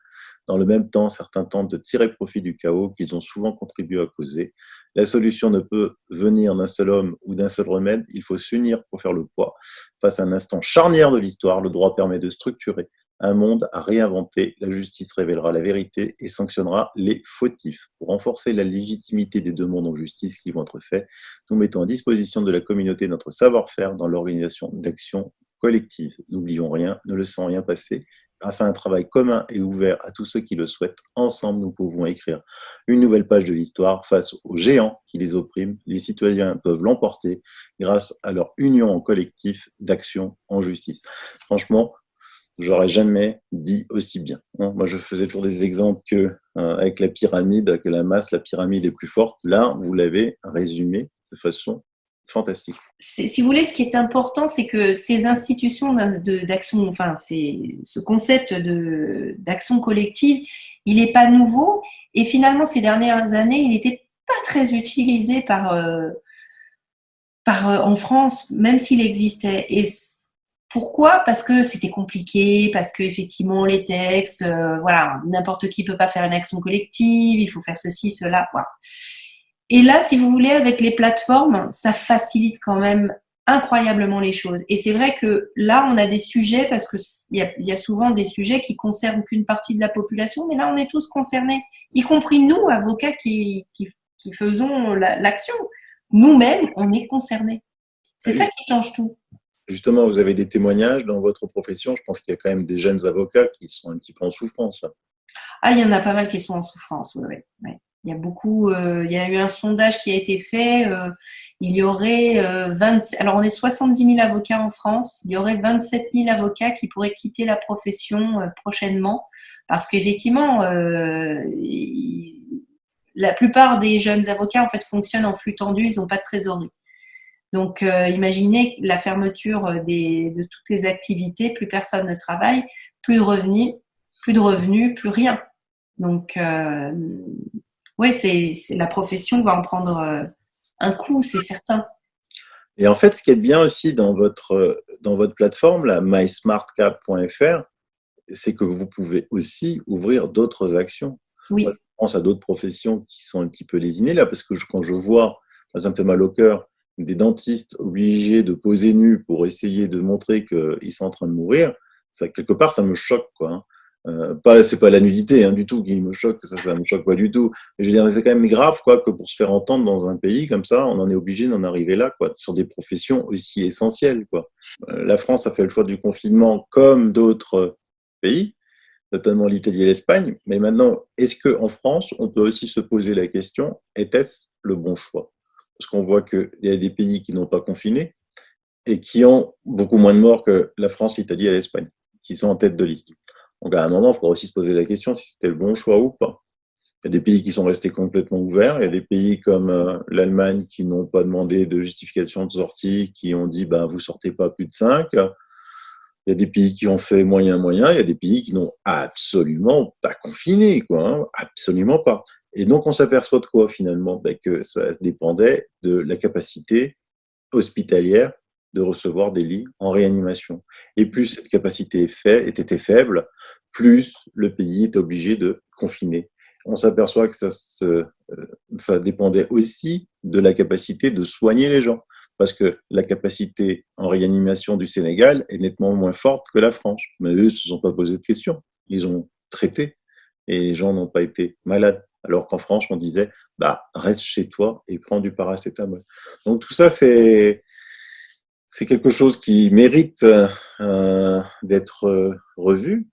Dans le même temps, certains tentent de tirer profit du chaos qu'ils ont souvent contribué à causer. La solution ne peut venir d'un seul homme ou d'un seul remède. Il faut s'unir pour faire le poids. Face à un instant charnière de l'histoire, le droit permet de structurer un monde à réinventer. La justice révélera la vérité et sanctionnera les fautifs. Pour renforcer la légitimité des demandes en justice qui vont être faites, nous mettons à disposition de la communauté notre savoir-faire dans l'organisation d'actions collectives. N'oublions rien, ne laissons rien passer. Grâce à un travail commun et ouvert à tous ceux qui le souhaitent, ensemble, nous pouvons écrire une nouvelle page de l'histoire face aux géants qui les oppriment. Les citoyens peuvent l'emporter grâce à leur union en collectif d'action en justice. Franchement, j'aurais jamais dit aussi bien. Moi, je faisais toujours des exemples avec la pyramide, que la masse, la pyramide est plus forte. Là, vous l'avez résumé de façon fantastique. Si vous voulez, ce qui est important, c'est que ces institutions d'action, enfin, ce concept d'action collective, il n'est pas nouveau. Et finalement, ces dernières années, il n'était pas très utilisé en France, même s'il existait. Et pourquoi? Parce que c'était compliqué, parce que effectivement les textes, voilà, n'importe qui peut pas faire une action collective, il faut faire ceci, cela, voilà. Et là, si vous voulez, avec les plateformes, ça facilite quand même incroyablement les choses. Et c'est vrai que là, on a des sujets, parce qu'il y a souvent des sujets qui concernent qu'une partie de la population, mais là, on est tous concernés, y compris nous, avocats qui faisons l'action. Nous-mêmes, on est concernés. C'est ça qui change tout. Justement, vous avez des témoignages dans votre profession. Je pense qu'il y a quand même des jeunes avocats qui sont un petit peu en souffrance. Là. Ah, il y en a pas mal qui sont en souffrance, oui. Il y a beaucoup, il y a eu un sondage qui a été fait. Il y aurait alors on est 70 000 avocats en France. Il y aurait 27 000 avocats qui pourraient quitter la profession prochainement parce qu'effectivement, la plupart des jeunes avocats en fait fonctionnent en flux tendu. Ils n'ont pas de trésorerie. Donc, imaginez la fermeture de toutes les activités, plus personne ne travaille, plus de revenus, plus rien. Donc, oui, la profession va en prendre un coup, c'est certain. Et en fait, ce qui est bien aussi dans votre plateforme, la mysmartcap.fr, c'est que vous pouvez aussi ouvrir d'autres actions. Oui. Moi, je pense à d'autres professions qui sont un petit peu lésinées là, parce que quand je vois, ça me fait mal au cœur, des dentistes obligés de poser nus pour essayer de montrer qu'ils sont en train de mourir, ça, quelque part, ça me choque, quoi. C'est pas la nudité du tout qui me choque, ça me choque pas du tout. Mais je veux dire, c'est quand même grave quoi, que pour se faire entendre dans un pays comme ça, on en est obligé d'en arriver là, quoi, sur des professions aussi essentielles. Quoi. La France a fait le choix du confinement comme d'autres pays, notamment l'Italie et l'Espagne. Mais maintenant, est-ce qu'en France, on peut aussi se poser la question, était-ce le bon choix? Parce qu'on voit qu'il y a des pays qui n'ont pas confiné et qui ont beaucoup moins de morts que la France, l'Italie et l'Espagne, qui sont en tête de liste. Donc à un moment, il faudra aussi se poser la question si c'était le bon choix ou pas. Il y a des pays qui sont restés complètement ouverts, il y a des pays comme l'Allemagne qui n'ont pas demandé de justification de sortie, qui ont dit vous sortez pas plus de 5. Il y a des pays qui ont fait moyen, il y a des pays qui n'ont absolument pas confiné, absolument pas. Et donc on s'aperçoit de quoi finalement? Que ça dépendait de la capacité hospitalière de recevoir des lits en réanimation. Et plus cette capacité était faible, plus le pays est obligé de confiner. On s'aperçoit que ça dépendait aussi de la capacité de soigner les gens, parce que la capacité en réanimation du Sénégal est nettement moins forte que la France. Mais eux ne se sont pas posé de questions. Ils ont traité et les gens n'ont pas été malades. Alors qu'en France, on disait, reste chez toi et prends du paracétamol. Donc tout ça, c'est quelque chose qui mérite d'être revu.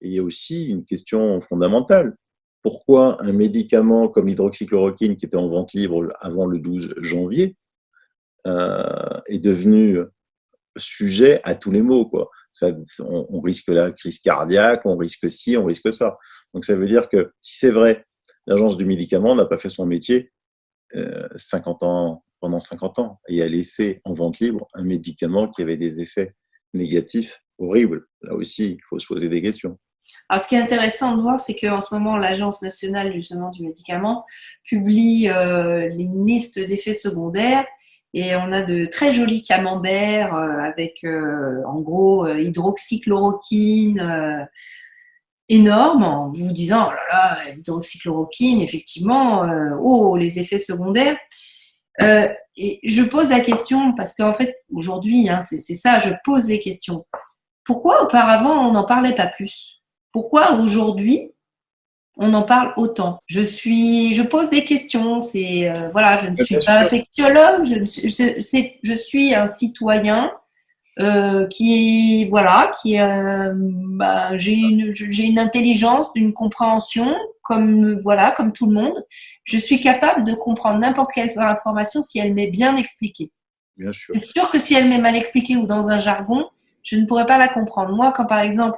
Et il y a aussi une question fondamentale. Pourquoi un médicament comme l'hydroxychloroquine, qui était en vente libre avant le 12 janvier, est devenu sujet à tous les maux, quoi. On risque la crise cardiaque, on risque ci, on risque ça. Donc ça veut dire que si c'est vrai, l'agence du médicament n'a pas fait son métier 50 ans, pendant 50 ans et a laissé en vente libre un médicament qui avait des effets négatifs horribles. Là aussi, il faut se poser des questions. Alors, ce qui est intéressant de voir, c'est qu'en ce moment, l'Agence nationale justement du médicament publie les listes d'effets secondaires et on a de très jolis camemberts avec en gros hydroxychloroquine énorme en vous disant oh là là, hydroxychloroquine, effectivement, les effets secondaires. Et je pose la question parce qu'en fait, aujourd'hui, c'est ça, je pose les questions. Pourquoi auparavant, on n'en parlait pas plus? Pourquoi aujourd'hui, on en parle autant? Je pose des questions. Je ne suis pas infectiologue, je suis un citoyen j'ai une intelligence, d'une compréhension comme tout le monde. Je suis capable de comprendre n'importe quelle information si elle m'est bien expliquée. Bien sûr. C'est sûr que si elle m'est mal expliquée ou dans un jargon, je ne pourrais pas la comprendre. Moi, quand par exemple,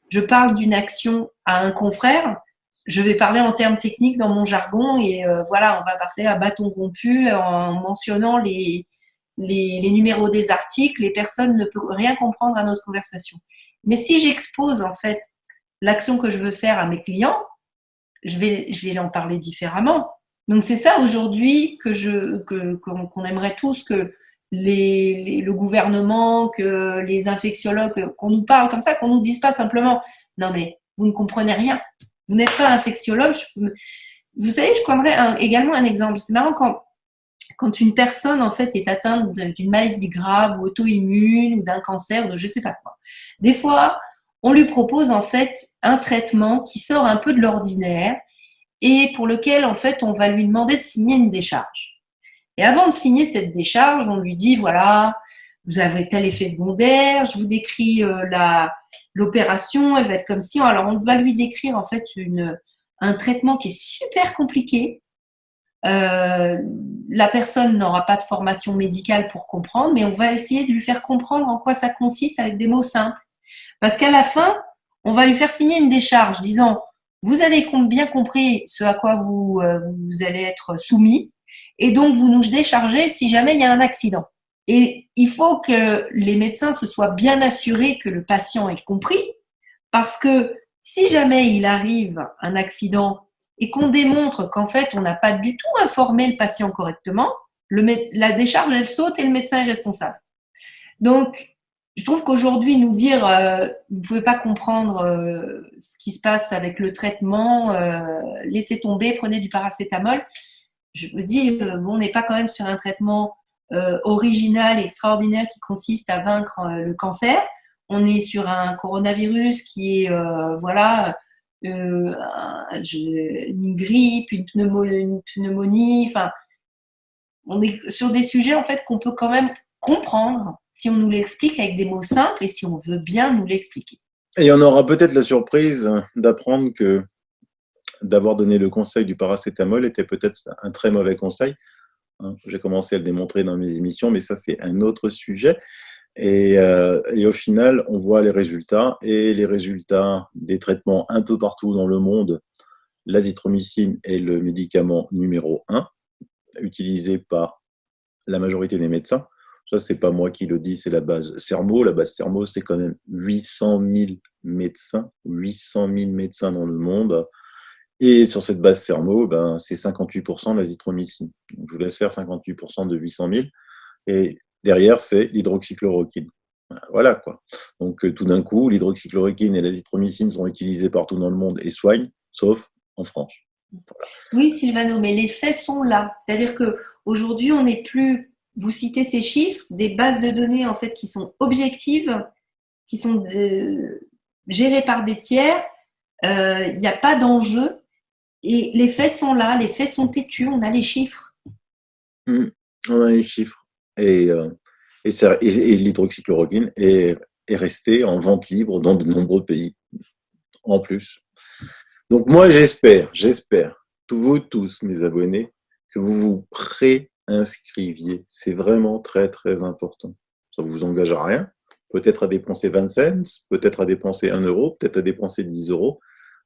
je parle d'une action à un confrère, je vais parler en termes techniques dans mon jargon et on va parler à bâton rompu en mentionnant les numéros des articles. Les personnes ne peuvent rien comprendre à notre conversation. Mais si j'expose en fait l'action que je veux faire à mes clients, je vais en parler différemment. Donc c'est ça aujourd'hui qu'on aimerait tous que le gouvernement, que les infectiologues, qu'on nous parle comme ça, qu'on nous dise pas simplement non mais vous ne comprenez rien, vous n'êtes pas infectiologue. Vous savez, je prendrais également un exemple. C'est marrant quand une personne en fait est atteinte d'une maladie grave ou auto-immune ou d'un cancer ou de je sais pas quoi. Des fois, on lui propose en fait un traitement qui sort un peu de l'ordinaire et pour lequel en fait on va lui demander de signer une décharge. Et avant de signer cette décharge, on lui dit voilà, vous avez tel effet secondaire, je vous décris l'opération, elle va être comme ci. Alors on va lui décrire en fait un traitement qui est super compliqué. La personne n'aura pas de formation médicale pour comprendre, mais on va essayer de lui faire comprendre en quoi ça consiste avec des mots simples. Parce qu'à la fin, on va lui faire signer une décharge disant vous avez bien compris ce à quoi vous allez être soumis et donc vous nous déchargez si jamais il y a un accident. Et il faut que les médecins se soient bien assurés que le patient ait compris parce que si jamais il arrive un accident et qu'on démontre qu'en fait, on n'a pas du tout informé le patient correctement, la décharge, elle saute et le médecin est responsable. Donc, je trouve qu'aujourd'hui, nous dire vous ne pouvez pas comprendre ce qui se passe avec le traitement, laissez tomber, prenez du paracétamol, je me dis, on n'est pas quand même sur un traitement original, extraordinaire qui consiste à vaincre le cancer. on est sur un coronavirus qui est, voilà, une grippe, une pneumonie, enfin, on est sur des sujets en fait qu'on peut quand même comprendre si on nous l'explique avec des mots simples et si on veut bien nous l'expliquer. Et on aura peut-être la surprise d'apprendre que d'avoir donné le conseil du paracétamol était peut-être un très mauvais conseil. J'ai commencé à le démontrer dans mes émissions, mais ça, c'est un autre sujet. Et au final, on voit les résultats. Et les résultats des traitements un peu partout dans le monde, l'azithromycine est le médicament numéro 1, utilisé par la majorité des médecins. Ça, c'est pas moi qui le dis, c'est la base Sermo. La base Sermo, c'est quand même 800 000 médecins, 800 000 médecins dans le monde. Et sur cette base Sermo, ben, c'est 58% l'azithromycine. Donc, je vous laisse faire 58% de 800 000. Et derrière, c'est l'hydroxychloroquine. Voilà quoi. Donc, tout d'un coup, l'hydroxychloroquine et l'azithromycine sont utilisés partout dans le monde et soignent, sauf en France. Voilà. Oui, Sylvano, mais les faits sont là. C'est-à-dire qu'aujourd'hui, on n'est plus, vous citez ces chiffres, des bases de données en fait qui sont objectives, qui sont gérées par des tiers. Il n'y a pas d'enjeu. Et les faits sont là, les faits sont têtus, on a les chiffres. On a les chiffres. Et l'hydroxychloroquine est restée en vente libre dans de nombreux pays, en plus. Donc moi, j'espère, vous tous, mes abonnés, que vous vous préinscriviez. C'est vraiment très, très important. Ça ne vous engage à rien. Peut-être à dépenser 20 cents, peut-être à dépenser 1 euro, peut-être à dépenser 10 euros,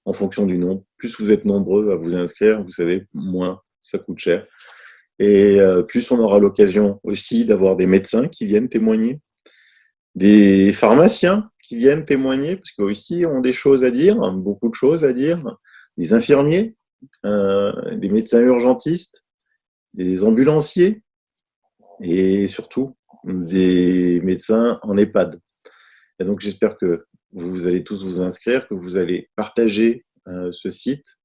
en fonction du nombre. Plus vous êtes nombreux à vous inscrire, vous savez, moins ça coûte cher. Et plus on aura l'occasion aussi d'avoir des médecins qui viennent témoigner, des pharmaciens qui viennent témoigner, parce qu'eux aussi ont des choses à dire, beaucoup de choses à dire, des infirmiers, des médecins urgentistes, des ambulanciers, et surtout des médecins en EHPAD. Et donc j'espère que vous allez tous vous inscrire, que vous allez partager ce site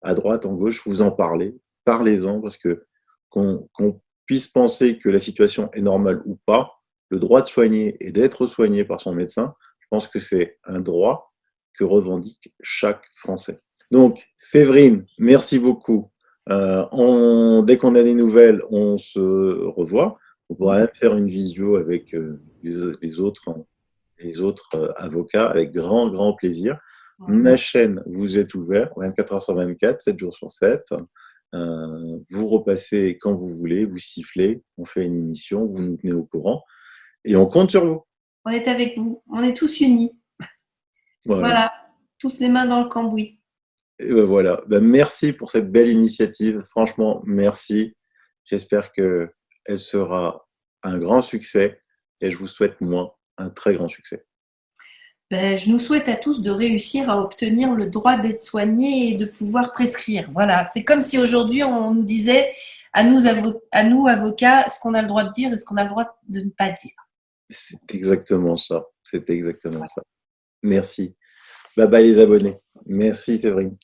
à droite, en gauche, vous en parlez, parlez-en, parce que qu'on puisse penser que la situation est normale ou pas, le droit de soigner et d'être soigné par son médecin, je pense que c'est un droit que revendique chaque Français. Donc, Séverine, merci beaucoup. Dès qu'on a des nouvelles, on se revoit. On pourra même faire une visio avec les autres avocats avec grand, grand plaisir. Ma chaîne vous est ouverte 24 heures sur 24, 7 jours sur 7. Vous repassez quand vous voulez, vous sifflez, on fait une émission, vous nous tenez au courant et on compte sur vous. On est avec vous, on est tous unis. Voilà, tous les mains dans le cambouis. Et ben voilà, merci pour cette belle initiative. Franchement, merci. J'espère qu'elle sera un grand succès et je vous souhaite, moi, un très grand succès. Je nous souhaite à tous de réussir à obtenir le droit d'être soigné et de pouvoir prescrire. Voilà, c'est comme si aujourd'hui on nous disait à nous avocats ce qu'on a le droit de dire et ce qu'on a le droit de ne pas dire. C'est exactement ça. Merci. Bye bye les abonnés. Merci Séverine.